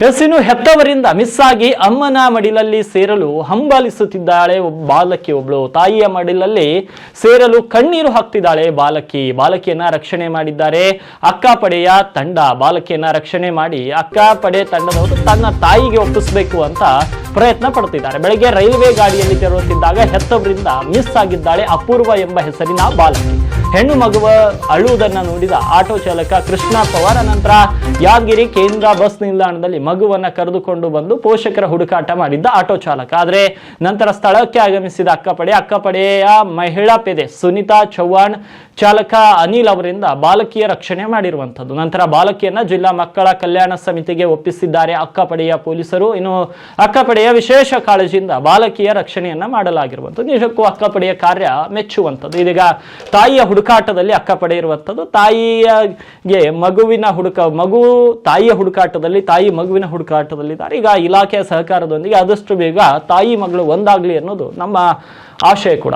ಇನ್ನು ಹೆತ್ತವರಿಂದ ಮಿಸ್ ಆಗಿ ಅಮ್ಮನ ಮಡಿಲಲ್ಲಿ ಸೇರಲು ಹಂಬಲಿಸುತ್ತಿದ್ದಾಳೆ ಬಾಲಕಿ ಒಬ್ಳು. ತಾಯಿಯ ಮಡಿಲಲ್ಲಿ ಸೇರಲು ಕಣ್ಣೀರು ಹಾಕ್ತಿದ್ದಾಳೆ ಬಾಲಕಿಯನ್ನ ರಕ್ಷಣೆ ಮಾಡಿದ್ದಾರೆ ಅಕ್ಕಪಡೆಯ ತಂಡ. ಬಾಲಕಿಯನ್ನ ರಕ್ಷಣೆ ಮಾಡಿ ಅಕ್ಕಪಡೆ ತಂಡದವರು ತನ್ನ ತಾಯಿಗೆ ಒಪ್ಪಿಸಬೇಕು ಅಂತ ಪ್ರಯತ್ನ ಪಡ್ತಿದ್ದಾರೆ. ಬೆಳಗ್ಗೆ ರೈಲ್ವೆ ಗಾಡಿಯಲ್ಲಿ ತೆರಳುತ್ತಿದ್ದಾಗ ಹೆತ್ತವರಿಂದ ಮಿಸ್ ಆಗಿದ್ದಾಳೆ ಅಪೂರ್ವ ಎಂಬ ಹೆಸರಿನ ಬಾಲಕಿ. ಹೆಣ್ಣು ಮಗುವ ಅಳುವುದನ್ನ ನೋಡಿದ ಆಟೋ ಚಾಲಕ ಕೃಷ್ಣ ಪವಾರ್ ನಂತರ ಯಾದಗಿರಿ ಕೇಂದ್ರ ಬಸ್ ನಿಲ್ದಾಣದಲ್ಲಿ ಮಗುವನ್ನ ಕರೆದುಕೊಂಡು ಬಂದು ಪೋಷಕರ ಹುಡುಕಾಟ ಮಾಡಿದ್ದ ಆಟೋ ಚಾಲಕ. ಆದರೆ ನಂತರ ಸ್ಥಳಕ್ಕೆ ಆಗಮಿಸಿದ ಅಕ್ಕಪಡೆಯ ಮಹಿಳಾ ಪೇದೆ ಸುನೀತಾ ಚೌಹಾಣ್ ಚಾಲಕ ಅನಿಲ್ ಅವರಿಂದ ಬಾಲಕಿಯ ರಕ್ಷಣೆ ಮಾಡಿರುವಂತದ್ದು. ನಂತರ ಬಾಲಕಿಯನ್ನ ಜಿಲ್ಲಾ ಮಕ್ಕಳ ಕಲ್ಯಾಣ ಸಮಿತಿಗೆ ಒಪ್ಪಿಸಿದ್ದಾರೆ ಅಕ್ಕಪಡೆಯ ಪೊಲೀಸರು. ಇನ್ನು ಅಕ್ಕಪಡೆಯ ವಿಶೇಷ ಕಾಳಜಿಯಿಂದ ಬಾಲಕಿಯ ರಕ್ಷಣೆಯನ್ನ ಮಾಡಲಾಗಿರುವಂಥದ್ದು. ನಿಜಕ್ಕೂ ಅಕ್ಕಪಡೆಯ ಕಾರ್ಯ ಮೆಚ್ಚುವಂಥದ್ದು. ಇದೀಗ ತಾಯಿಯ ಹುಡುಕಾಟದಲ್ಲಿ ಅಕ್ಕಪಡೆ ಇರುವಂಥದ್ದು. ತಾಯಿಯ ಮಗುವಿನ ಹುಡುಕಾಟದಲ್ಲಿದ್ದಾರೆ. ಈಗ ಇಲಾಖೆಯ ಸಹಕಾರದೊಂದಿಗೆ ಆದಷ್ಟು ಬೇಗ ತಾಯಿ ಮಗಳು ಒಂದಾಗ್ಲಿ ಅನ್ನೋದು ನಮ್ಮ ಆಶಯ ಕೂಡ.